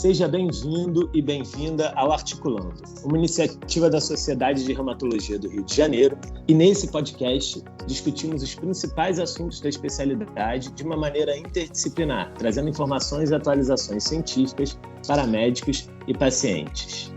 Seja bem-vindo e bem-vinda ao Articulando, uma iniciativa da Sociedade de Reumatologia do Rio de Janeiro, e nesse podcast discutimos os principais assuntos da especialidade de uma maneira interdisciplinar, trazendo informações e atualizações científicas para médicos e pacientes.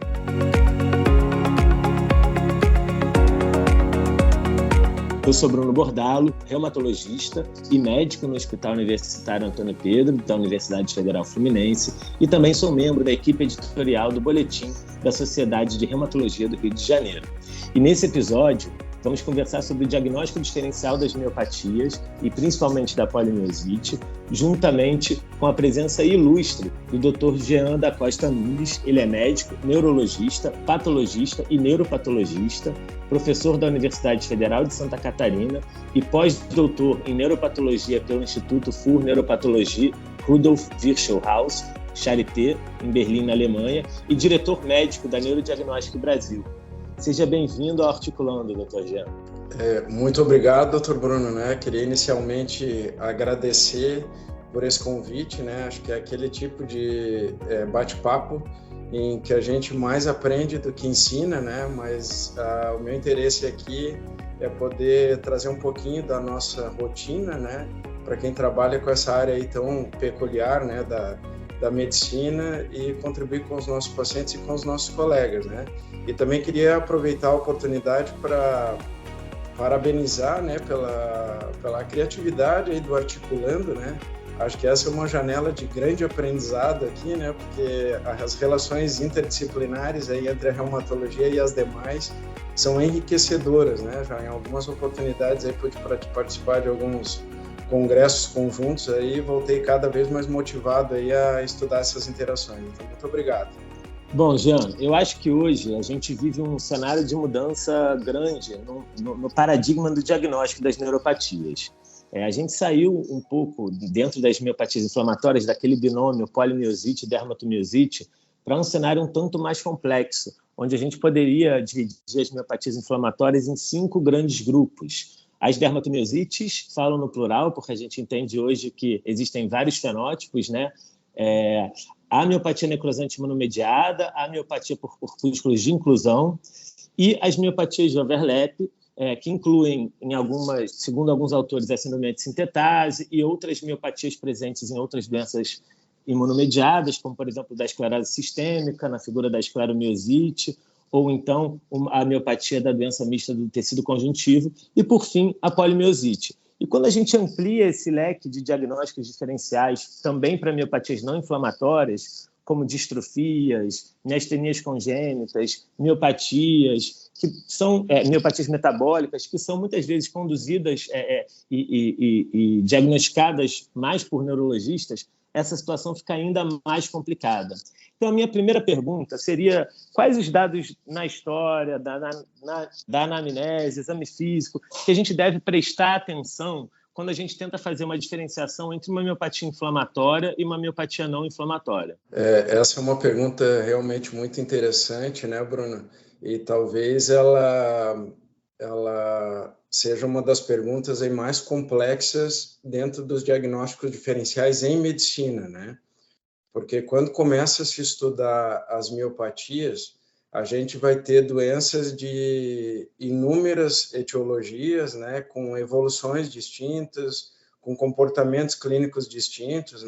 Eu sou Bruno Bordalo, reumatologista e médico no Hospital Universitário Antônio Pedro, da Universidade Federal Fluminense, e também sou membro da equipe editorial do Boletim da Sociedade de Reumatologia do Rio de Janeiro. E nesse episódio, vamos conversar sobre o diagnóstico diferencial das miopatias e principalmente da polimiosite, juntamente com a presença ilustre do Dr. Jean da Costa Nunes. Ele é médico, neurologista, patologista e neuropatologista, professor da Universidade Federal de Santa Catarina e pós-doutor em neuropatologia pelo Instituto für Neuropatologie Rudolf Virchow Haus, Charité, em Berlim, na Alemanha, e diretor médico da Neurodiagnóstico Brasil. Seja bem-vindo ao Articulando, Dr. Jean. Muito obrigado, Dr. Bruno. Queria inicialmente agradecer por esse convite. Acho que é aquele tipo de bate-papo em que a gente mais aprende do que ensina, mas o meu interesse aqui é poder trazer um pouquinho da nossa rotina, para quem trabalha com essa área aí tão peculiar, da medicina, e contribuir com os nossos pacientes e com os nossos colegas, E também queria aproveitar a oportunidade para parabenizar, pela criatividade aí do Articulando, Acho que essa é uma janela de grande aprendizado aqui, Porque as relações interdisciplinares aí entre a reumatologia e as demais são enriquecedoras, Já em algumas oportunidades aí pude participar de alguns congressos conjuntos aí, voltei cada vez mais motivado aí a estudar essas interações. Então, muito obrigado. Bom, Jean, eu acho que hoje a gente vive um cenário de mudança grande no paradigma do diagnóstico das neuropatias. A gente saiu um pouco dentro das miopatias inflamatórias, daquele binômio polimiosite e dermatomiosite, para um cenário um tanto mais complexo, onde a gente poderia dividir as miopatias inflamatórias em 5 grandes grupos. As dermatomiosites falam no plural, porque a gente entende hoje que existem vários fenótipos, A miopatia necrosante imunomediada, a miopatia por corpúsculos de inclusão e as miopatias de overlap, que incluem, segundo alguns autores, a síndrome de sintetase e outras miopatias presentes em outras doenças imunomediadas, como, por exemplo, da esclerose sistêmica, na figura da escleromiosite, ou então a miopatia da doença mista do tecido conjuntivo, e, por fim, a polimiosite. E quando a gente amplia esse leque de diagnósticos diferenciais também para miopatias não inflamatórias, como distrofias, miastenias congênitas, miopatias, que são miopatias metabólicas, que são muitas vezes conduzidas e diagnosticadas mais por neurologistas, essa situação fica ainda mais complicada. Então, a minha primeira pergunta seria: quais os dados na história, da anamnese, exame físico, que a gente deve prestar atenção quando a gente tenta fazer uma diferenciação entre uma miopatia inflamatória e uma miopatia não inflamatória? Essa é uma pergunta realmente muito interessante, Bruno? E talvez ela seja uma das perguntas aí mais complexas dentro dos diagnósticos diferenciais em medicina, Porque quando começa a se estudar as miopatias, a gente vai ter doenças de inúmeras etiologias, com evoluções distintas, com comportamentos clínicos distintos,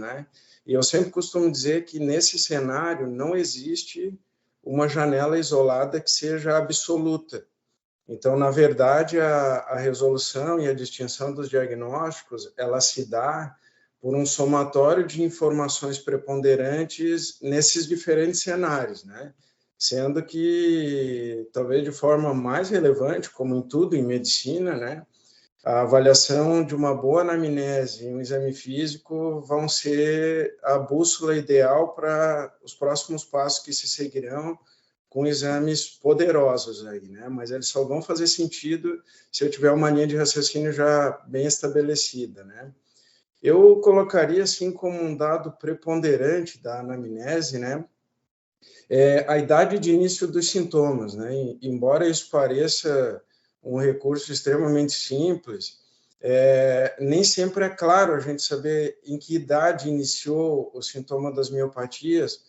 E eu sempre costumo dizer que nesse cenário não existe uma janela isolada que seja absoluta. Então, na verdade, a resolução e a distinção dos diagnósticos, ela se dá por um somatório de informações preponderantes nesses diferentes cenários, Sendo que, talvez de forma mais relevante, como em tudo em medicina, a avaliação de uma boa anamnese e um exame físico vão ser a bússola ideal para os próximos passos que se seguirão com exames poderosos aí, Mas eles só vão fazer sentido se eu tiver uma linha de raciocínio já bem estabelecida, Eu colocaria, assim, como um dado preponderante da anamnese, a idade de início dos sintomas, Embora isso pareça um recurso extremamente simples, nem sempre é claro a gente saber em que idade iniciou o sintoma das miopatias,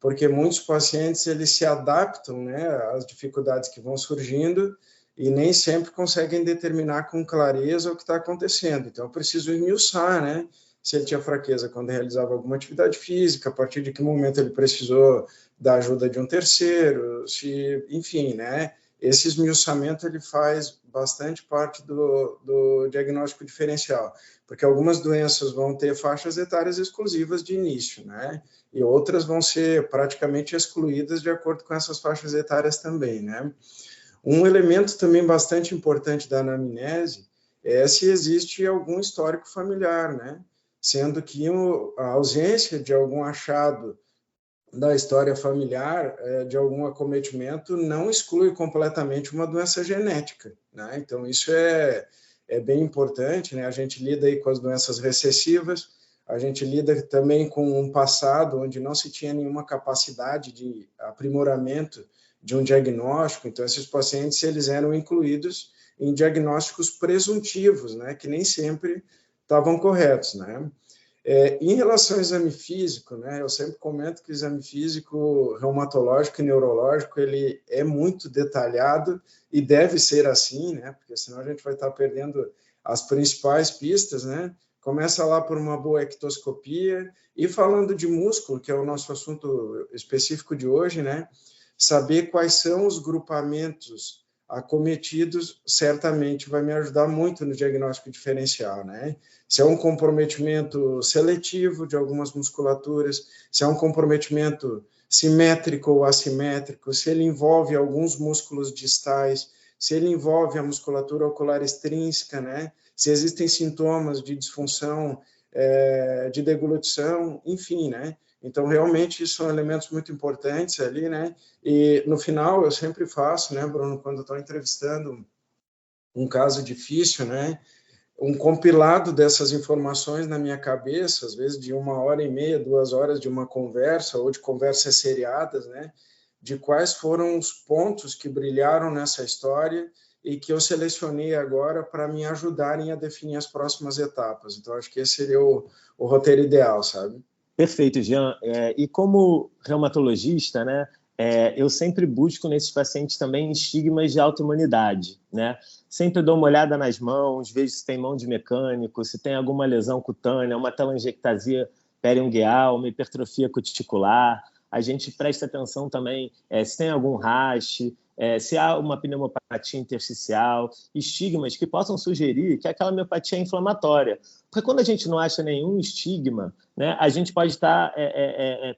porque muitos pacientes eles se adaptam, né, às dificuldades que vão surgindo e nem sempre conseguem determinar com clareza o que está acontecendo. Então, eu preciso esmiuçar, né, se ele tinha fraqueza quando realizava alguma atividade física, a partir de que momento ele precisou da ajuda de um terceiro, se, enfim, né, esse esmiuçamento ele faz bastante parte do diagnóstico diferencial, porque algumas doenças vão ter faixas etárias exclusivas de início, né, e outras vão ser praticamente excluídas de acordo com essas faixas etárias também, né. Um elemento também bastante importante da anamnese é se existe algum histórico familiar, né, sendo que a ausência de algum achado da história familiar, de algum acometimento, não exclui completamente uma doença genética, né? Então, isso é bem importante, né? A gente lida aí com as doenças recessivas, a gente lida também com um passado onde não se tinha nenhuma capacidade de aprimoramento de um diagnóstico, então esses pacientes eles eram incluídos em diagnósticos presuntivos, né? Que nem sempre estavam corretos, né? Em relação ao exame físico, né, eu sempre comento que o exame físico reumatológico e neurológico ele é muito detalhado e deve ser assim, né, porque senão a gente vai estar perdendo as principais pistas, né? Começa lá por uma boa ectoscopia e falando de músculo, que é o nosso assunto específico de hoje, né, saber quais são os grupamentos acometidos certamente vai me ajudar muito no diagnóstico diferencial, né? Se é um comprometimento seletivo de algumas musculaturas, se é um comprometimento simétrico ou assimétrico, se ele envolve alguns músculos distais, se ele envolve a musculatura ocular extrínseca, né? Se existem sintomas de disfunção de deglutição, enfim, né? Então, realmente, são elementos muito importantes ali, né? E, no final, eu sempre faço, né, Bruno, quando estou entrevistando um caso difícil, né, um compilado dessas informações na minha cabeça, às vezes de 1h30, 2 horas de uma conversa, ou de conversas seriadas, né, de quais foram os pontos que brilharam nessa história e que eu selecionei agora para me ajudarem a definir as próximas etapas. Então, acho que esse seria o roteiro ideal, sabe? Perfeito, Jean. E como reumatologista, né, eu sempre busco nesses pacientes também estigmas de autoimunidade, né? Sempre dou uma olhada nas mãos, vejo se tem mão de mecânico, se tem alguma lesão cutânea, uma telangiectasia periungueal, uma hipertrofia cuticular. A gente presta atenção também se tem algum rash, se há uma pneumopatia intersticial, estigmas que possam sugerir que aquela miopatia é inflamatória. Porque quando a gente não acha nenhum estigma, né, a gente pode estar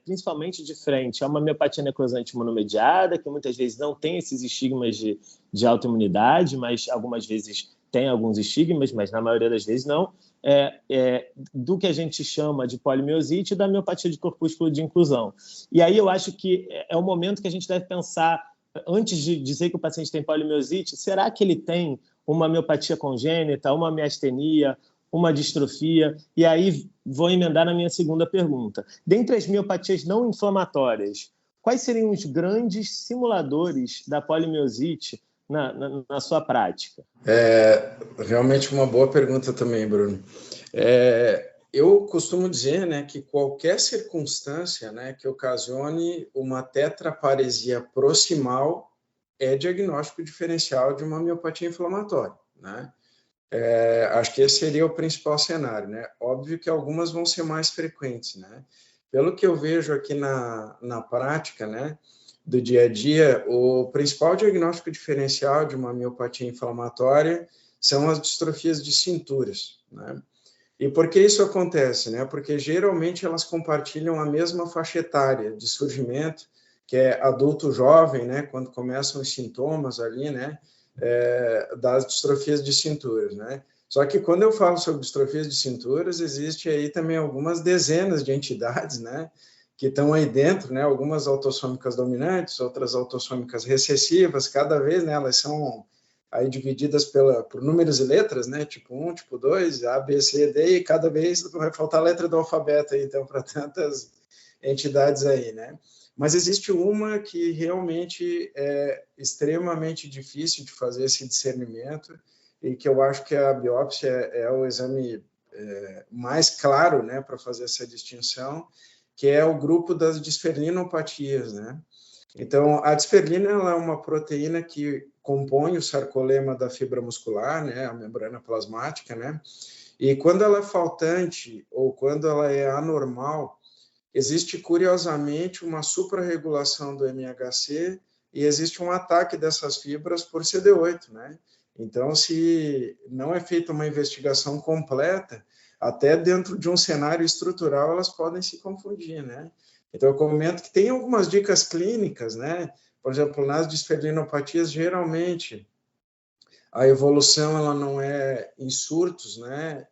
principalmente de frente a uma miopatia necrosante imunomediada, que muitas vezes não tem esses estigmas de autoimunidade, mas algumas vezes tem alguns estigmas, mas na maioria das vezes não, do que a gente chama de polimiosite e da miopatia de corpúsculo de inclusão. E aí eu acho que é o momento que a gente deve pensar, antes de dizer que o paciente tem polimiosite, será que ele tem uma miopatia congênita, uma miastenia, uma distrofia? E aí vou emendar na minha segunda pergunta. Dentre as miopatias não inflamatórias, quais seriam os grandes simuladores da polimiosite na sua prática? Realmente uma boa pergunta também, Bruno. Eu costumo dizer, né, que qualquer circunstância, né, que ocasione uma tetraparesia proximal é diagnóstico diferencial de uma miopatia inflamatória, né? Acho que esse seria o principal cenário, né? Óbvio que algumas vão ser mais frequentes, né? Pelo que eu vejo aqui na prática, né, do dia a dia, o principal diagnóstico diferencial de uma miopatia inflamatória são as distrofias de cinturas, né? E por que isso acontece, né? Porque geralmente elas compartilham a mesma faixa etária de surgimento, que é adulto jovem, né? Quando começam os sintomas ali, né? Das distrofias de cinturas, né? Só que quando eu falo sobre distrofias de cinturas, existe aí também algumas dezenas de entidades, né? Que estão aí dentro, né? Algumas autossômicas dominantes, outras autossômicas recessivas, cada vez, né? Elas são aí divididas por números e letras, né? Tipo 1, tipo 2, A, B, C, D, e cada vez vai faltar a letra do alfabeto aí, então, para tantas entidades aí, né? Mas existe uma que realmente é extremamente difícil de fazer esse discernimento e que eu acho que a biópsia é o exame mais claro, né, para fazer essa distinção, que é o grupo das disferlinopatias, né? Então, a disferlina ela é uma proteína que compõe o sarcolema da fibra muscular, né, a membrana plasmática, né? E quando ela é faltante ou quando ela é anormal, existe curiosamente uma suprarregulação do MHC e existe um ataque dessas fibras por CD8, né? Então, se não é feita uma investigação completa, até dentro de um cenário estrutural, elas podem se confundir, né? Então, eu comento que tem algumas dicas clínicas, né? Por exemplo, nas disferlinopatias, geralmente, a evolução ela não é em surtos, né?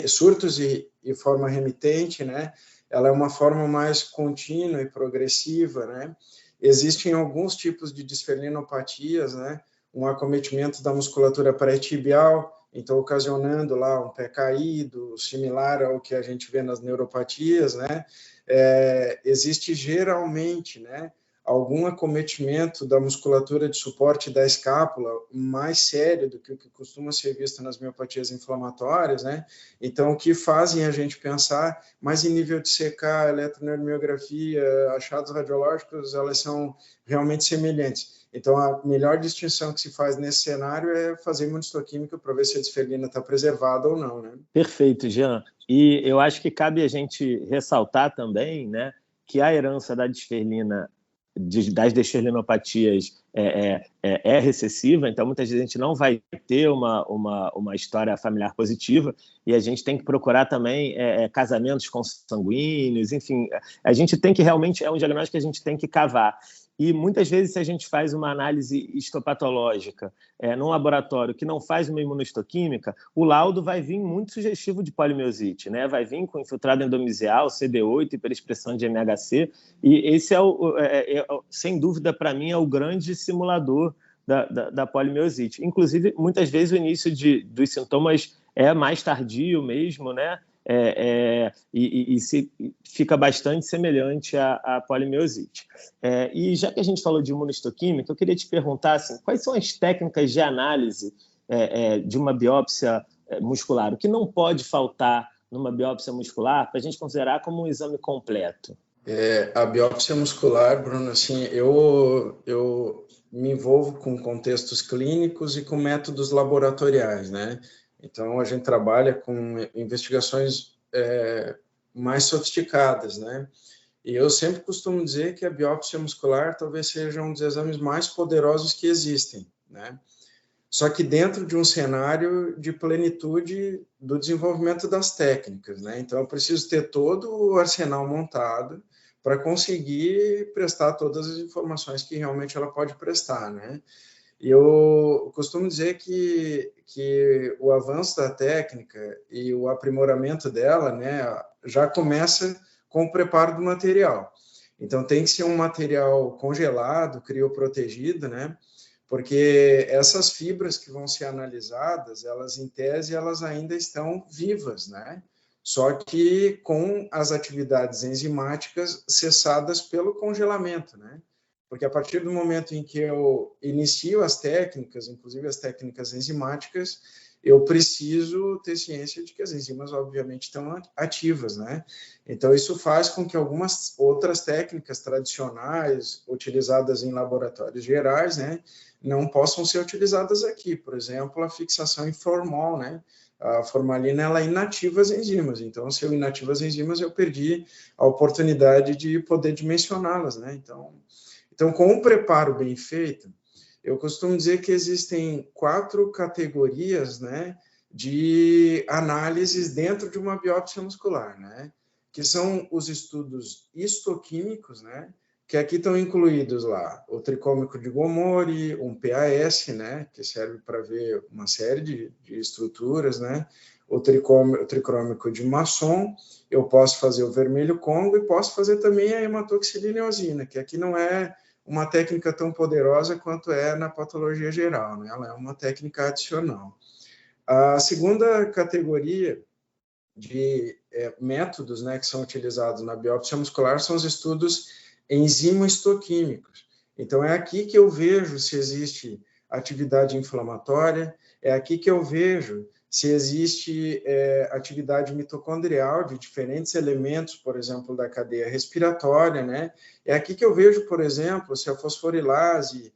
Surtos e forma remitente, né? Ela é uma forma mais contínua e progressiva, né? Existem alguns tipos de disferlinopatias, né? Um acometimento da musculatura pré-tibial, então ocasionando lá um pé caído, similar ao que a gente vê nas neuropatias, né? Existe geralmente, né, algum acometimento da musculatura de suporte da escápula mais sério do que o que costuma ser visto nas miopatias inflamatórias, né? Então, o que fazem a gente pensar, mas em nível de CK, eletroneuromiografia, achados radiológicos, elas são realmente semelhantes. Então, a melhor distinção que se faz nesse cenário é fazer imunistoquímica para ver se a disferlina está preservada ou não, né? Perfeito, Jean. E eu acho que cabe a gente ressaltar também, né, que a herança da disferlina das disferlinopatias é recessiva, então muitas vezes a gente não vai ter uma história familiar positiva e a gente tem que procurar também casamentos consanguíneos, enfim, a gente tem que realmente, é um diagnóstico que a gente tem que cavar. E muitas vezes, se a gente faz uma análise histopatológica num laboratório que não faz uma imunistoquímica, o laudo vai vir muito sugestivo de polimiosite, né? Vai vir com infiltrado endomisial, CD8, hiperexpressão de MHC, e esse sem dúvida, para mim, é o grande simulador da polimiosite. Inclusive, muitas vezes o início dos sintomas é mais tardio mesmo, né? Fica bastante semelhante à polimiosite. E já que a gente falou de imunistoquímica, eu queria te perguntar assim, quais são as técnicas de análise de uma biópsia muscular? O que não pode faltar numa biópsia muscular para a gente considerar como um exame completo? A biópsia muscular, Bruno, assim, eu me envolvo com contextos clínicos e com métodos laboratoriais, né? Então, a gente trabalha com investigações mais sofisticadas, né? E eu sempre costumo dizer que a biópsia muscular talvez seja um dos exames mais poderosos que existem, né? Só que dentro de um cenário de plenitude do desenvolvimento das técnicas, né? Então, eu preciso ter todo o arsenal montado para conseguir prestar todas as informações que realmente ela pode prestar, né? E eu costumo dizer que o avanço da técnica e o aprimoramento dela, né, já começa com o preparo do material. Então, tem que ser um material congelado, crioprotegido, né? Porque essas fibras que vão ser analisadas, elas, em tese, elas ainda estão vivas, né? Só que com as atividades enzimáticas cessadas pelo congelamento, né? Porque a partir do momento em que eu inicio as técnicas, inclusive as técnicas enzimáticas, eu preciso ter ciência de que as enzimas, obviamente, estão ativas, né? Então, isso faz com que algumas outras técnicas tradicionais, utilizadas em laboratórios gerais, né, não possam ser utilizadas aqui. Por exemplo, a fixação em formol, né? A formalina, ela inativa as enzimas. Então, se eu inativo as enzimas, eu perdi a oportunidade de poder dimensioná-las, né? Então, com um preparo bem feito, eu costumo dizer que existem 4 categorias, né, de análises dentro de uma biópsia muscular, né, que são os estudos histoquímicos, né, que aqui estão incluídos lá o tricômico de Gomori, um PAS, né, que serve para ver uma série de estruturas, né, o tricrômico de Masson, eu posso fazer o vermelho Congo e posso fazer também a hematoxilina eosina, que aqui não é uma técnica tão poderosa quanto é na patologia geral, né? Ela é uma técnica adicional. A segunda categoria de métodos, né, que são utilizados na biópsia muscular são os estudos enzimohistoquímicos. Então, é aqui que eu vejo se existe atividade inflamatória, é aqui que eu vejo se existe atividade mitocondrial de diferentes elementos, por exemplo, da cadeia respiratória, né? É aqui que eu vejo, por exemplo, se a fosforilase,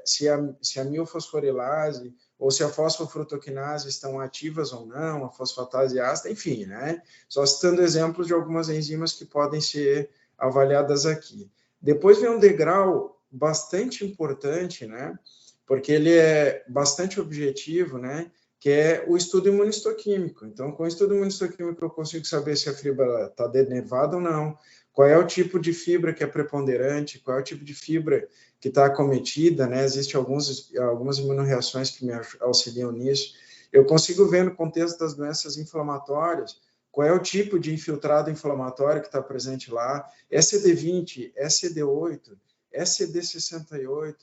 se a milfosforilase ou se a fosfofrutoquinase estão ativas ou não, a fosfatase ácida, enfim, né? Só citando exemplos de algumas enzimas que podem ser avaliadas aqui. Depois vem um degrau bastante importante, né? Porque ele é bastante objetivo, né? Que é o estudo imunistoquímico. Então, com o estudo imunistoquímico, eu consigo saber se a fibra está denervada ou não, qual é o tipo de fibra que é preponderante, qual é o tipo de fibra que está acometida, né? Existem algumas imunorreações que me auxiliam nisso. Eu consigo ver no contexto das doenças inflamatórias qual é o tipo de infiltrado inflamatório que está presente lá, SCD20, SCD8, SCD68,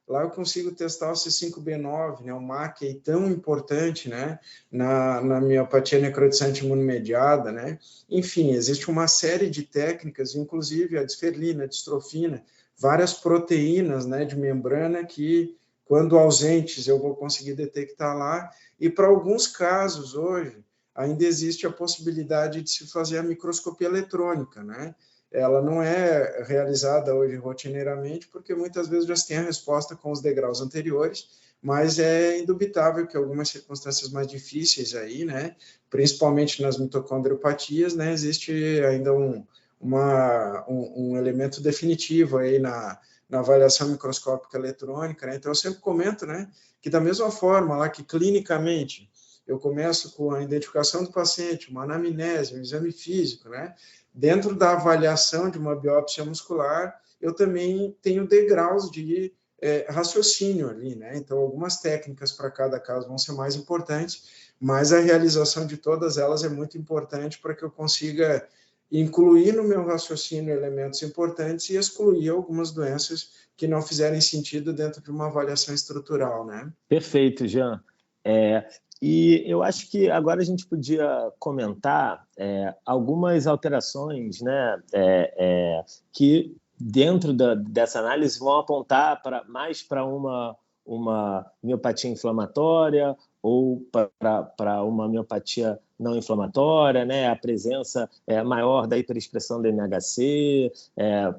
lá eu consigo testar o C5b9, né, um MAC tão importante, né, na miopatia necrotizante imunomediada, né. Enfim, existe uma série de técnicas, inclusive a disferlina, a distrofina, várias proteínas, né, de membrana que, quando ausentes, eu vou conseguir detectar lá. E para alguns casos hoje, ainda existe a possibilidade de se fazer a microscopia eletrônica, né. Ela não é realizada hoje rotineiramente, porque muitas vezes já se tem a resposta com os degraus anteriores, mas é indubitável que algumas circunstâncias mais difíceis aí, né, principalmente nas mitocondriopatias, né, existe ainda um elemento definitivo aí na avaliação microscópica eletrônica, né. Então eu sempre comento, né, que da mesma forma lá que clinicamente eu começo com a identificação do paciente, uma anamnese, um exame físico, né, dentro da avaliação de uma biópsia muscular, eu também tenho degraus de raciocínio ali, né? Então, algumas técnicas para cada caso vão ser mais importantes, mas a realização de todas elas é muito importante para que eu consiga incluir no meu raciocínio elementos importantes e excluir algumas doenças que não fizerem sentido dentro de uma avaliação estrutural, né? Perfeito, Jean. E eu acho que agora a gente podia comentar algumas alterações, né, que dentro dessa análise vão apontar mais para uma miopatia inflamatória ou para uma miopatia não inflamatória, né? A presença maior da hiperexpressão do MHC,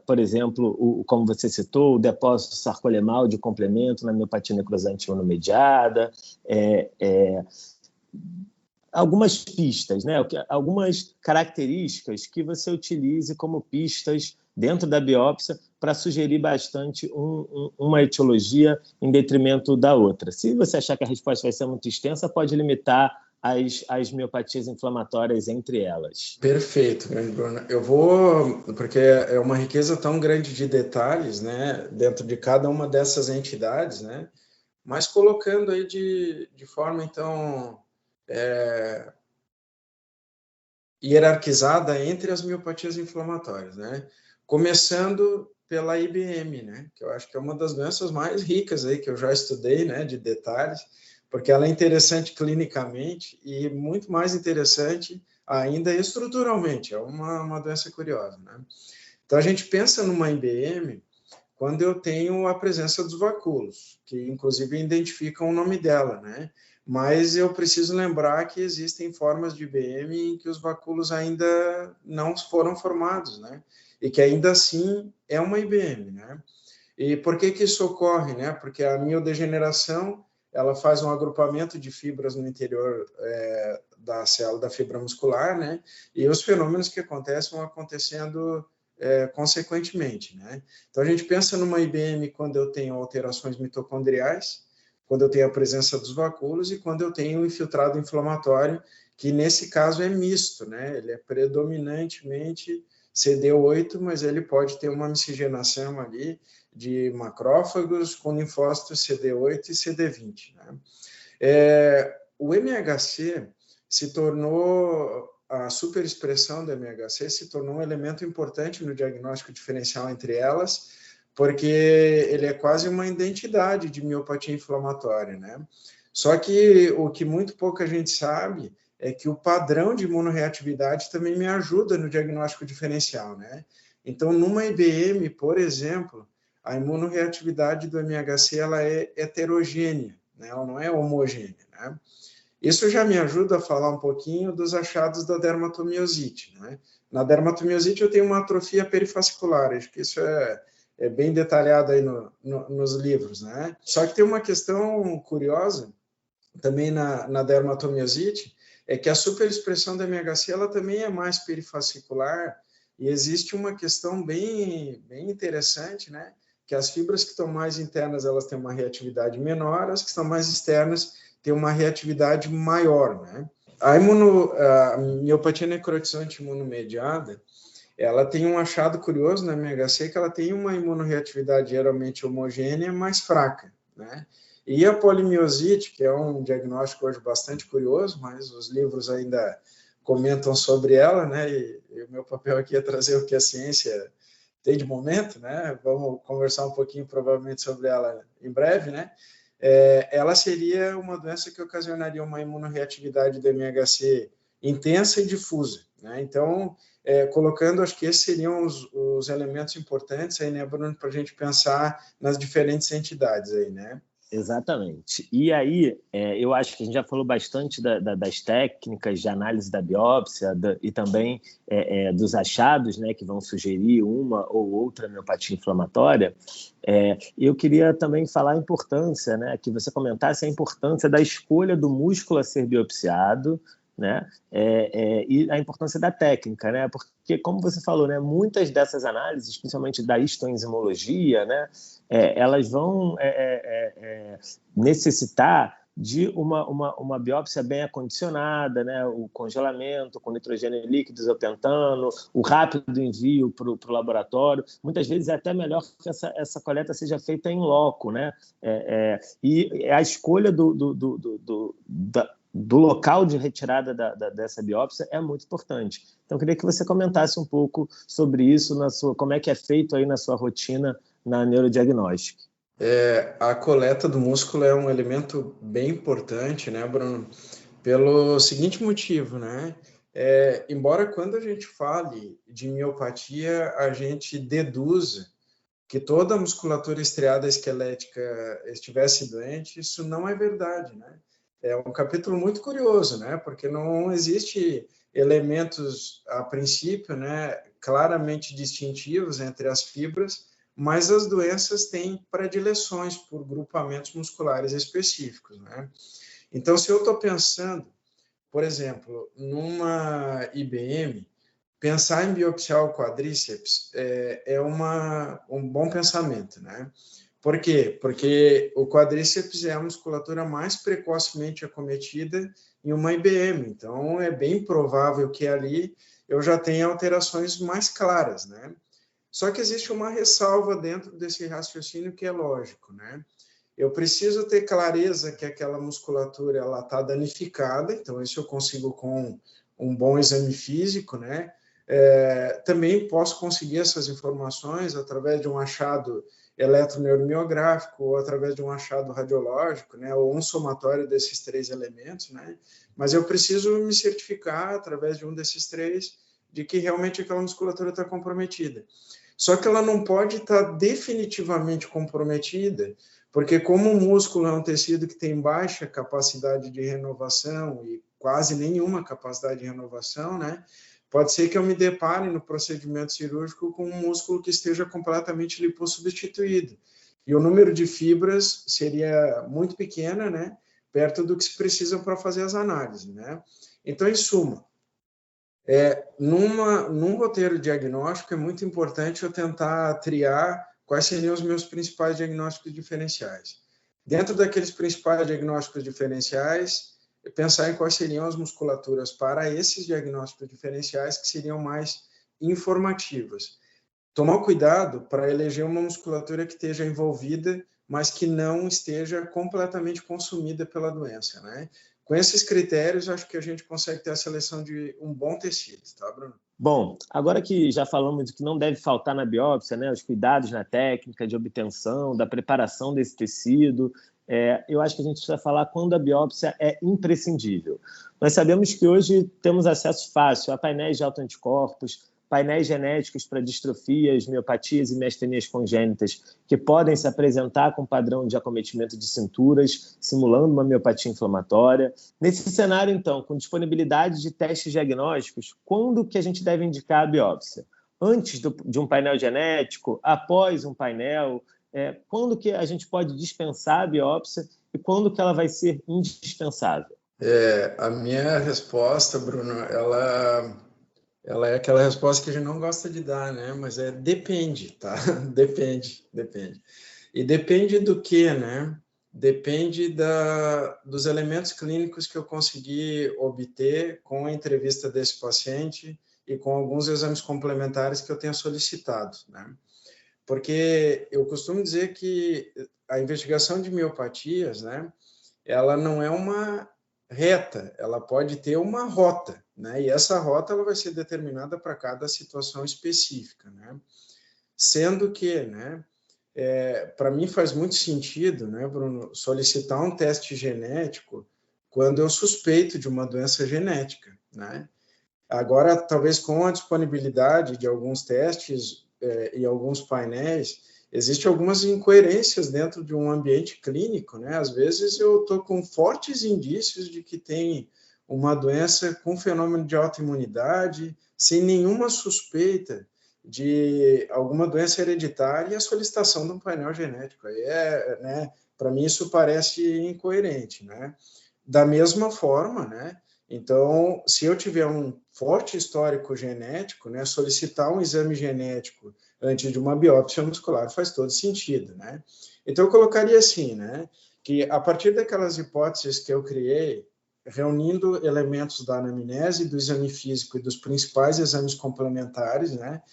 por exemplo, como você citou, o depósito sarcolemal de complemento na miopatia necrosante imunomediada, algumas pistas, né? Algumas características que você utilize como pistas dentro da biópsia para sugerir bastante uma etiologia em detrimento da outra. Se você achar que a resposta vai ser muito extensa, pode limitar as miopatias inflamatórias entre elas. Perfeito, grande Bruno. Eu vou, porque é uma riqueza tão grande de detalhes, né, dentro de cada uma dessas entidades, né, mas colocando aí de forma, então, hierarquizada entre as miopatias inflamatórias, né, começando pela IBM, né, que eu acho que é uma das doenças mais ricas aí que eu já estudei, né, de detalhes, porque ela é interessante clinicamente e muito mais interessante ainda estruturalmente, é uma doença curiosa, né? Então, a gente pensa numa IBM quando eu tenho a presença dos vacúolos, que inclusive identificam o nome dela, né? Mas eu preciso lembrar que existem formas de IBM em que os vacúolos ainda não foram formados, né? E que ainda assim é uma IBM, né? E por que isso ocorre, né? Porque a miodegeneração, ela faz um agrupamento de fibras no interior da célula da fibra muscular, né? E os fenômenos que acontecem vão acontecendo consequentemente, né? Então, a gente pensa numa IBM quando eu tenho alterações mitocondriais, quando eu tenho a presença dos vacúolos e quando eu tenho um infiltrado inflamatório, que nesse caso é misto, né? Ele é predominantemente CD8, mas ele pode ter uma miscigenação ali de macrófagos com linfócitos CD8 e CD20, né? O MHC se tornou, a superexpressão do MHC se tornou um elemento importante no diagnóstico diferencial entre elas, porque ele é quase uma identidade de miopatia inflamatória, né? Só que o que muito pouca gente sabe é que o padrão de imunorreatividade também me ajuda no diagnóstico diferencial, né? Então, numa IBM, por exemplo, a imunorreatividade do MHC ela é heterogênea, né? Ela não é homogênea, né? Isso já me ajuda a falar um pouquinho dos achados da dermatomiosite, né? Na dermatomiosite eu tenho uma atrofia perifascicular, acho que isso é bem detalhado aí nos livros, né? Só que tem uma questão curiosa também na dermatomiosite, é que a superexpressão da MHC ela também é mais perifascicular e existe uma questão bem interessante, né? Que as fibras que estão mais internas elas têm uma reatividade menor, as que estão mais externas têm uma reatividade maior, né? A miopatia necrotizante imunomediada, ela tem um achado curioso na MHC que ela tem uma imunorreatividade geralmente homogênea, mais fraca, né? E a polimiosite, que é um diagnóstico hoje bastante curioso, mas os livros ainda comentam sobre ela, né? E o meu papel aqui é trazer o que a ciência tem de momento, né? Vamos conversar um pouquinho provavelmente sobre ela em breve, né? Ela seria uma doença que ocasionaria uma imunorreatividade do MHC intensa e difusa, né? Então, colocando, acho que esses seriam os elementos importantes aí, né, Bruno, para a gente pensar nas diferentes entidades aí, né? Exatamente. E aí, eu acho que a gente já falou bastante das técnicas de análise da biópsia e também dos achados, né, que vão sugerir uma ou outra miopatia inflamatória. Eu queria também falar a importância, né, que você comentasse a importância da escolha do músculo a ser biopsiado, né, e a importância da técnica, né, porque, como você falou, né, muitas dessas análises, principalmente da histoenzimologia, né, elas vão necessitar de uma biópsia bem acondicionada, né? O congelamento com nitrogênio líquido, isopentano, o rápido envio para o laboratório. Muitas vezes é até melhor que essa coleta seja feita em loco, né? E a escolha do local de retirada dessa biópsia é muito importante. Então, eu queria que você comentasse um pouco sobre isso, como é que é feito aí na sua rotina na neurodiagnóstica. A coleta do músculo é um elemento bem importante, né, Bruno? Pelo seguinte motivo, né? Embora quando a gente fale de miopatia, a gente deduza que toda a musculatura estriada esquelética estivesse doente, isso não é verdade, né? É um capítulo muito curioso, né? Porque não existe elementos, a princípio, né, claramente distintivos entre as fibras, mas as doenças têm predileções por grupamentos musculares específicos, né? Então, se eu estou pensando, por exemplo, numa IBM, pensar em biopsiar o quadríceps é um bom pensamento, né? Por quê? Porque o quadríceps é a musculatura mais precocemente acometida em uma IBM, então é bem provável que ali eu já tenha alterações mais claras, né? Só que existe uma ressalva dentro desse raciocínio que é lógico, né? Eu preciso ter clareza que aquela musculatura ela está danificada, então isso eu consigo com um bom exame físico, né? Também posso conseguir essas informações através de um achado eletroneuromiográfico ou através de um achado radiológico, né? Ou um somatório desses três elementos, né? Mas eu preciso me certificar através de um desses três de que realmente aquela musculatura está comprometida. Só que ela não pode estar definitivamente comprometida, porque como o músculo é um tecido que tem baixa capacidade de renovação e quase nenhuma capacidade de renovação, né? Pode ser que eu me depare no procedimento cirúrgico com um músculo que esteja completamente lipossubstituído. E o número de fibras seria muito pequeno, né? Perto do que se precisa para fazer as análises, né? Então, em suma, num roteiro diagnóstico é muito importante eu tentar triar quais seriam os meus principais diagnósticos diferenciais. Dentro daqueles principais diagnósticos diferenciais, pensar em quais seriam as musculaturas para esses diagnósticos diferenciais que seriam mais informativas. Tomar cuidado para eleger uma musculatura que esteja envolvida, mas que não esteja completamente consumida pela doença, né? Com esses critérios, acho que a gente consegue ter a seleção de um bom tecido, tá, Bruno? Bom, agora que já falamos do que não deve faltar na biópsia, né, os cuidados na técnica de obtenção, da preparação desse tecido, eu acho que a gente precisa falar quando a biópsia é imprescindível. Nós sabemos que hoje temos acesso fácil a painéis de autoanticorpos, painéis genéticos para distrofias, miopatias e miastenias congênitas que podem se apresentar com padrão de acometimento de cinturas, simulando uma miopatia inflamatória. Nesse cenário, então, com disponibilidade de testes diagnósticos, quando que a gente deve indicar a biópsia? Antes de um painel genético? Após um painel? Quando que a gente pode dispensar a biópsia e quando que ela vai ser indispensável? A minha resposta, Bruno, ela é aquela resposta que a gente não gosta de dar, né? Mas depende, tá? Depende. E depende do quê, né? Depende dos elementos clínicos que eu consegui obter com a entrevista desse paciente e com alguns exames complementares que eu tenha solicitado, né? Porque eu costumo dizer que a investigação de miopatias, né? Ela não é uma reta, ela pode ter uma rota, né? E essa rota ela vai ser determinada para cada situação específica, né? Sendo que, né, para mim faz muito sentido, né, Bruno, solicitar um teste genético quando eu suspeito de uma doença genética, né? Agora, talvez com a disponibilidade de alguns testes e alguns painéis, existem algumas incoerências dentro de um ambiente clínico, né? Às vezes eu estou com fortes indícios de que tem uma doença com fenômeno de autoimunidade, sem nenhuma suspeita de alguma doença hereditária e a solicitação de um painel genético. Aí né? Para mim isso parece incoerente, né? Da mesma forma, né? Então, se eu tiver um forte histórico genético, né, solicitar um exame genético antes de uma biópsia muscular faz todo sentido, né? Então, eu colocaria assim, né, que a partir daquelas hipóteses que eu criei, reunindo elementos da anamnese, do exame físico e dos principais exames complementares, né,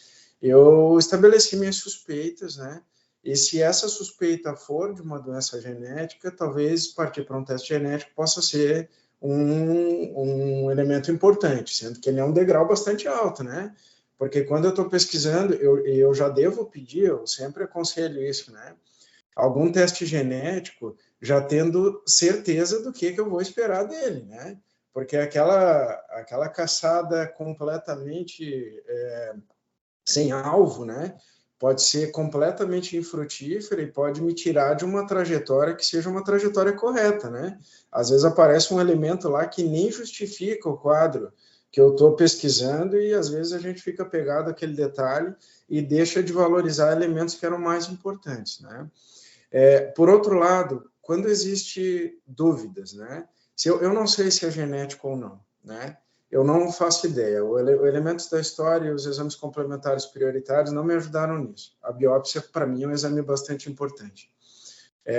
eu estabeleci minhas suspeitas, né, e se essa suspeita for de uma doença genética, talvez partir para um teste genético possa ser um elemento importante, sendo que ele é um degrau bastante alto, né? Porque quando eu estou pesquisando, eu já devo pedir, eu sempre aconselho isso, né? Algum teste genético, já tendo certeza do que eu vou esperar dele, né? Porque aquela caçada completamente sem alvo, né? Pode ser completamente infrutífera e pode me tirar de uma trajetória que seja uma trajetória correta, né? Às vezes aparece um elemento lá que nem justifica o quadro que eu estou pesquisando e às vezes a gente fica pegado àquele detalhe e deixa de valorizar elementos que eram mais importantes, né? Por outro lado, quando existe dúvidas, né? Se eu não sei se é genético ou não, né? Eu não faço ideia. O elementos da história e os exames complementares prioritários não me ajudaram nisso. A biópsia, para mim, é um exame bastante importante,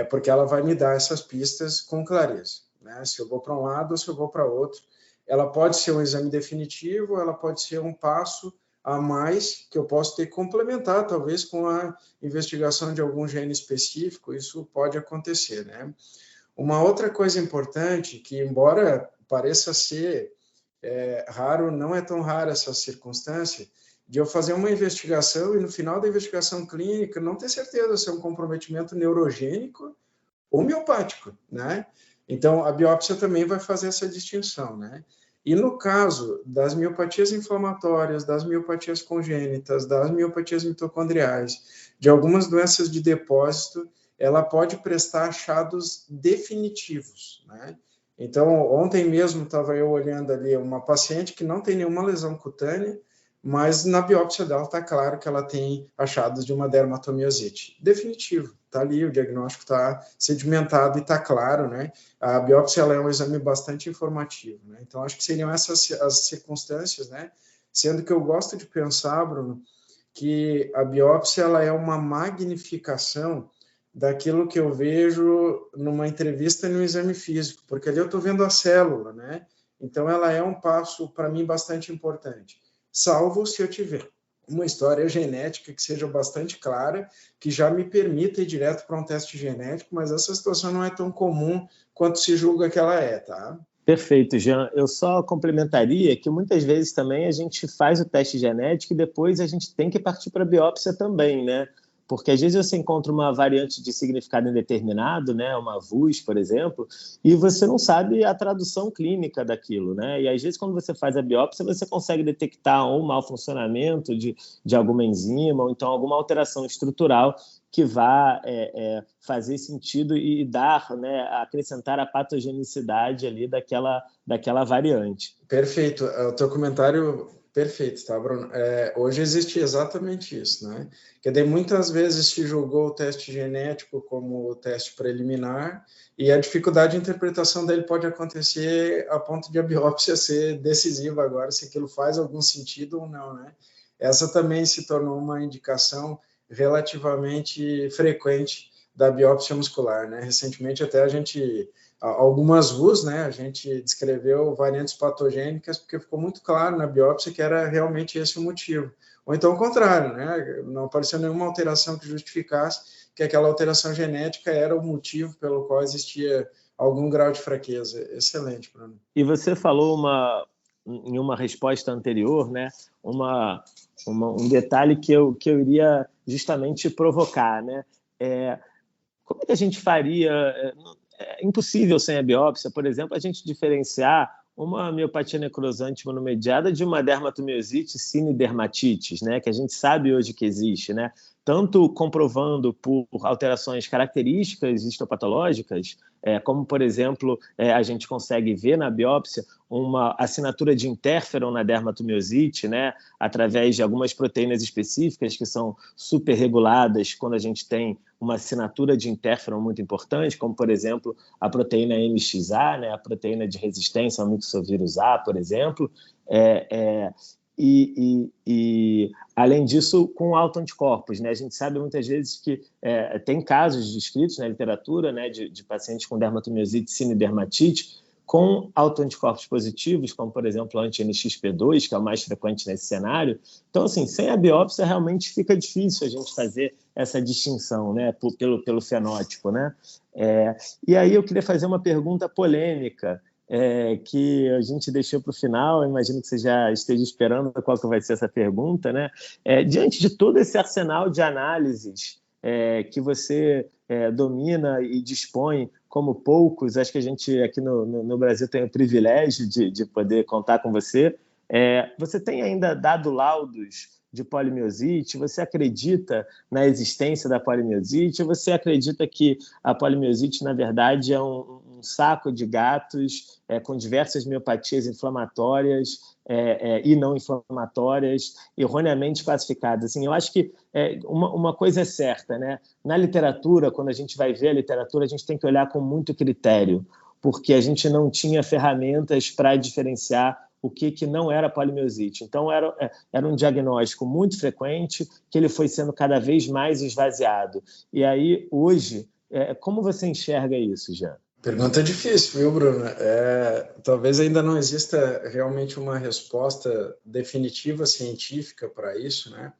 porque ela vai me dar essas pistas com clareza, né? Se eu vou para um lado ou se eu vou para outro. Ela pode ser um exame definitivo, ela pode ser um passo a mais que eu posso ter que complementar, talvez com a investigação de algum gene específico, isso pode acontecer, né? Uma outra coisa importante, que embora pareça ser raro, não é tão rara essa circunstância, de eu fazer uma investigação e no final da investigação clínica não ter certeza se é um comprometimento neurogênico ou miopático, né? Então, a biópsia também vai fazer essa distinção, né? E no caso das miopatias inflamatórias, das miopatias congênitas, das miopatias mitocondriais, de algumas doenças de depósito, ela pode prestar achados definitivos, né? Então, ontem mesmo estava eu olhando ali uma paciente que não tem nenhuma lesão cutânea, mas na biópsia dela está claro que ela tem achados de uma dermatomiosite. Definitivo, está ali, o diagnóstico está sedimentado e está claro, né? A biópsia ela é um exame bastante informativo, né? Então, acho que seriam essas as circunstâncias, né? Sendo que eu gosto de pensar, Bruno, que a biópsia ela é uma magnificação daquilo que eu vejo numa entrevista e no exame físico, porque ali eu estou vendo a célula, né? Então, ela é um passo, para mim, bastante importante, salvo se eu tiver uma história genética que seja bastante clara, que já me permita ir direto para um teste genético, mas essa situação não é tão comum quanto se julga que ela é, tá? Perfeito, Jean. Eu só complementaria que muitas vezes também a gente faz o teste genético e depois a gente tem que partir para a biópsia também, né? Porque às vezes você encontra uma variante de significado indeterminado, né, uma VUS, por exemplo, e você não sabe a tradução clínica daquilo, né? E às vezes quando você faz a biópsia, você consegue detectar ou um mau funcionamento de alguma enzima, ou então alguma alteração estrutural que vá fazer sentido e dar, né, acrescentar a patogenicidade ali daquela variante. Perfeito. O teu comentário perfeito, tá, Bruno? Hoje existe exatamente isso, né? Que daí muitas vezes se julgou o teste genético como o teste preliminar e a dificuldade de interpretação dele pode acontecer a ponto de a biópsia ser decisiva agora, se aquilo faz algum sentido ou não, né? Essa também se tornou uma indicação relativamente frequente da biópsia muscular, né? Recentemente até algumas VUS, né, a gente descreveu variantes patogênicas porque ficou muito claro na biópsia que era realmente esse o motivo. Ou então o contrário, né, não apareceu nenhuma alteração que justificasse que aquela alteração genética era o motivo pelo qual existia algum grau de fraqueza. Excelente, Bruno. E você falou em uma resposta anterior, né, um detalhe que eu iria justamente provocar, né? Como é que a gente faria? É impossível sem a biópsia, por exemplo, a gente diferenciar uma miopatia necrosante imunomediada de uma dermatomiosite sinidermatitis, né, que a gente sabe hoje que existe, né, tanto comprovando por alterações características histopatológicas, como, por exemplo, a gente consegue ver na biópsia uma assinatura de interferon na dermatomiosite, né, através de algumas proteínas específicas que são superreguladas quando a gente tem uma assinatura de interferon muito importante, como, por exemplo, a proteína MXA, né, a proteína de resistência ao mixovírus A, por exemplo, e além disso, com autoanticorpos, né? A gente sabe muitas vezes que tem casos descritos na literatura, né, de pacientes com dermatomiosite sinidermatite com autoanticorpos positivos, como, por exemplo, o anti-NXP2, que é o mais frequente nesse cenário. Então, assim, sem a biópsia, realmente fica difícil a gente fazer essa distinção, né, pelo fenótipo, né? E aí eu queria fazer uma pergunta polêmica, que a gente deixou para o final. Eu imagino que você já esteja esperando qual que vai ser essa pergunta, né? Diante de todo esse arsenal de análises que você domina e dispõe como poucos, acho que a gente aqui no Brasil tem o privilégio de poder contar com você. Você tem ainda dado laudos de polimiosite? Você acredita na existência da polimiosite? Ou você acredita que a polimiosite, na verdade, é um saco de gatos com diversas miopatias inflamatórias e não inflamatórias, erroneamente classificadas? Assim, eu acho que uma coisa é certa, né? Na literatura, quando a gente vai ver a literatura, a gente tem que olhar com muito critério, porque a gente não tinha ferramentas para diferenciar o que não era polimiosite. Então, era um diagnóstico muito frequente, que ele foi sendo cada vez mais esvaziado. E aí, hoje, como você enxerga isso, Jean? Pergunta difícil, viu, Bruno? Talvez ainda não exista realmente uma resposta definitiva científica para isso, né?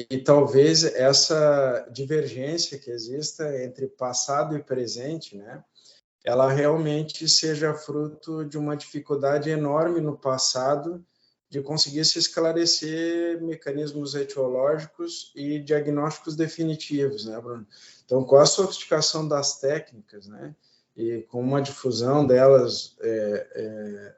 E talvez essa divergência que exista entre passado e presente, né, ela realmente seja fruto de uma dificuldade enorme no passado de conseguir se esclarecer mecanismos etiológicos e diagnósticos definitivos, né, Bruno? Então, com a sofisticação das técnicas, né, e com uma difusão delas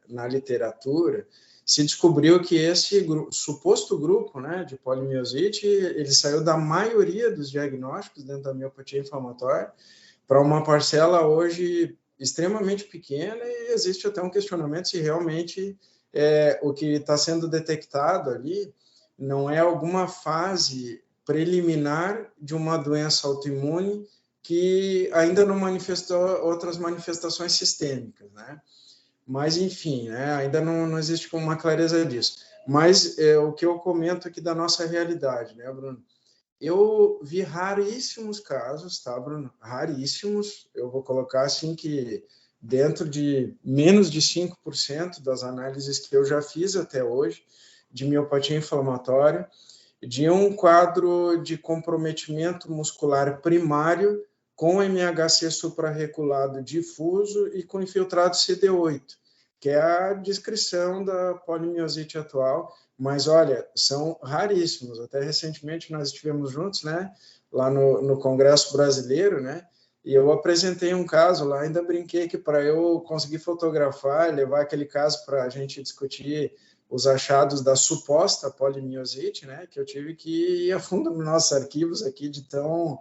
na literatura, se descobriu que esse suposto grupo, né, de polimiosite, ele saiu da maioria dos diagnósticos dentro da miopatia inflamatória para uma parcela hoje extremamente pequena, e existe até um questionamento se realmente o que está sendo detectado ali não é alguma fase preliminar de uma doença autoimune que ainda não manifestou outras manifestações sistêmicas, né? Mas, enfim, né, ainda não existe uma clareza disso. Mas o que eu comento aqui da nossa realidade, né, Bruno? Eu vi raríssimos casos, tá, Bruno? Raríssimos. Eu vou colocar assim que dentro de menos de 5% das análises que eu já fiz até hoje de miopatia inflamatória, de um quadro de comprometimento muscular primário com MHC suprarreculado difuso e com infiltrado CD8. que é a descrição da polimiosite atual. Mas, olha, são raríssimos. Até recentemente nós estivemos juntos, né, lá no Congresso Brasileiro, né, e eu apresentei um caso lá, ainda brinquei que para eu conseguir fotografar e levar aquele caso para a gente discutir os achados da suposta polimiosite, né, que eu tive que ir a fundo nos nossos arquivos aqui de tão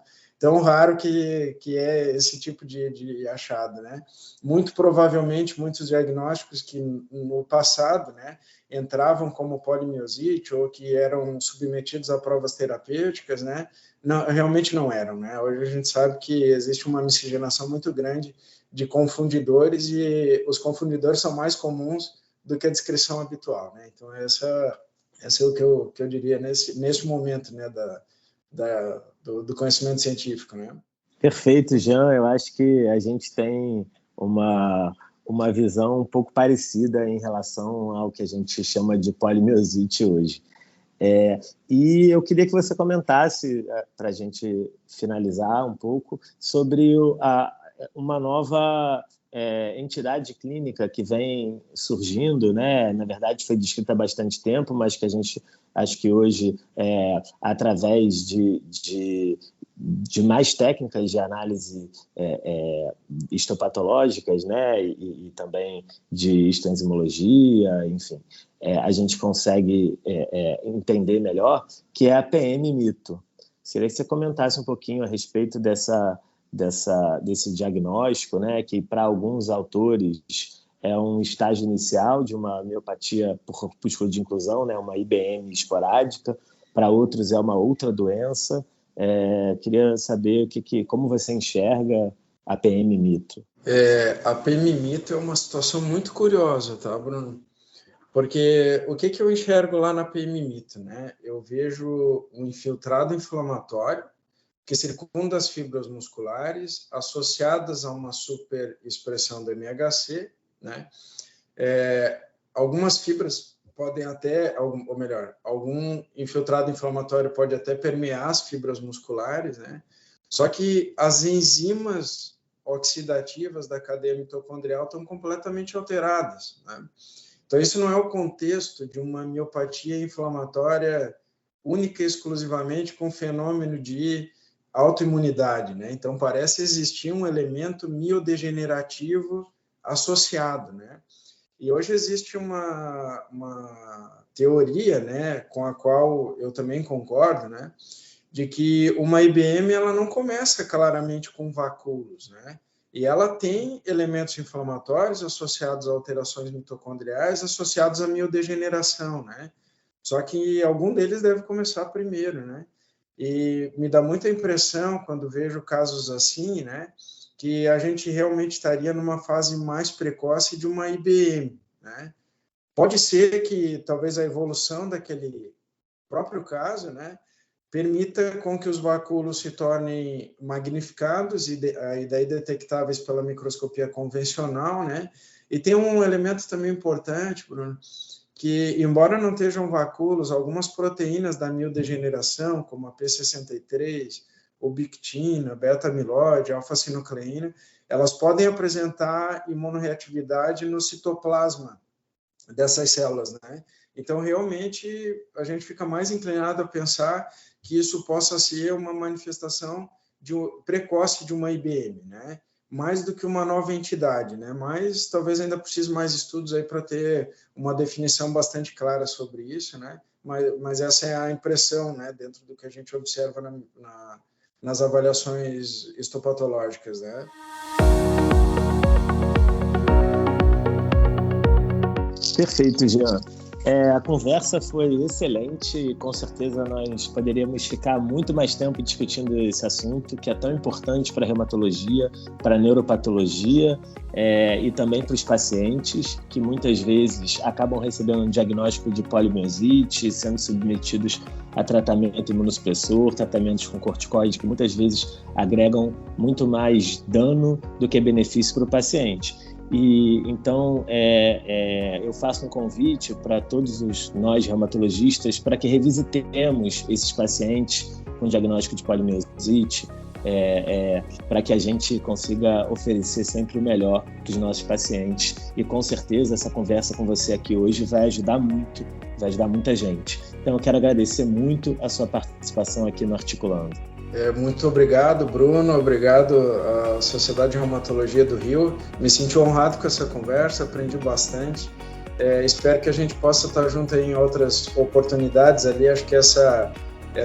raro que é esse tipo de achado, né? Muito provavelmente, muitos diagnósticos que no passado, né, entravam como polimiosite ou que eram submetidos a provas terapêuticas, né, realmente não eram, né? Hoje a gente sabe que existe uma miscigenação muito grande de confundidores e os confundidores são mais comuns do que a descrição habitual, né? Então, essa é o que eu diria nesse momento, né, do conhecimento científico, né? Perfeito, Jean. Eu acho que a gente tem uma visão um pouco parecida em relação ao que a gente chama de polimiosite hoje. E eu queria que você comentasse, para a gente finalizar um pouco, sobre uma nova entidade clínica que vem surgindo, né? Na verdade, foi descrita há bastante tempo, mas que a gente acho que hoje, através de mais técnicas de análise histopatológicas, né? E também de histoenzimologia, enfim, a gente consegue entender melhor, que é a PM-mito. Seria que você comentasse um pouquinho a respeito desse diagnóstico, né, que para alguns autores é um estágio inicial de uma miopatia por corpúsculo de inclusão, né, uma IBM esporádica, para outros é uma outra doença. Queria saber como você enxerga a PM-mito. A PM-mito é uma situação muito curiosa, tá, Bruno? Porque o que eu enxergo lá na PM-mito, né? Eu vejo um infiltrado inflamatório que circunda as fibras musculares associadas a uma superexpressão do MHC, né? Algumas fibras podem até, ou melhor, algum infiltrado inflamatório pode até permear as fibras musculares, né? Só que as enzimas oxidativas da cadeia mitocondrial estão completamente alteradas, né? Então, isso não é o contexto de uma miopatia inflamatória única e exclusivamente com fenômeno de autoimunidade, né? Então, parece existir um elemento miodegenerativo associado, né? E hoje existe uma teoria, né, com a qual eu também concordo, né, de que uma IBM ela não começa claramente com vacúolos, né? E ela tem elementos inflamatórios associados a alterações mitocondriais, associados à miodegeneração, né? Só que algum deles deve começar primeiro, né? E me dá muita impressão, quando vejo casos assim, né, que a gente realmente estaria numa fase mais precoce de uma IBM, né? Pode ser que talvez a evolução daquele próprio caso, né, permita com que os vacúolos se tornem magnificados e daí detectáveis pela microscopia convencional, né? E tem um elemento também importante, Bruno, que, embora não estejam vacúolos, algumas proteínas da miodegeneração, como a P63, obictina, beta-amiloide, alfa-sinucleína, elas podem apresentar imunorreatividade no citoplasma dessas células, né? Então, realmente, a gente fica mais inclinado a pensar que isso possa ser uma manifestação precoce de uma IBM, né? Mais do que uma nova entidade, né? Mas talvez ainda precise mais estudos aí para ter uma definição bastante clara sobre isso, né? Mas essa é a impressão, né? Dentro do que a gente observa nas avaliações histopatológicas, né? Perfeito, Jean. A conversa foi excelente e com certeza nós poderíamos ficar muito mais tempo discutindo esse assunto que é tão importante para a reumatologia, para a neuropatologia e também para os pacientes que muitas vezes acabam recebendo um diagnóstico de polimiosite, sendo submetidos a tratamento imunossupressor, tratamentos com corticoide que muitas vezes agregam muito mais dano do que benefício para o paciente. E então eu faço um convite para todos nós reumatologistas para que revisitemos esses pacientes com diagnóstico de polimiosite para que a gente consiga oferecer sempre o melhor para os nossos pacientes. E com certeza essa conversa com você aqui hoje vai ajudar muita gente. Então eu quero agradecer muito a sua participação aqui no Articulando. Muito obrigado, Bruno, obrigado à Sociedade de Reumatologia do Rio. Me senti honrado com essa conversa, aprendi bastante. Espero que a gente possa estar junto aí em outras oportunidades ali. Acho que essa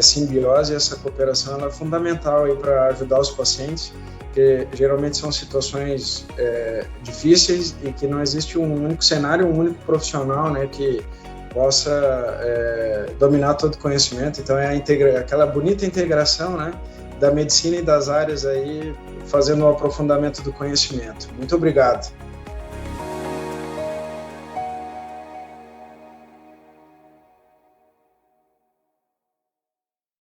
simbiose, essa cooperação ela é fundamental para ajudar os pacientes, que geralmente são situações difíceis e que não existe um único cenário, um único profissional, né, que possa dominar todo o conhecimento. Então aquela bonita integração, né, da medicina e das áreas aí, fazendo o aprofundamento do conhecimento. Muito obrigado.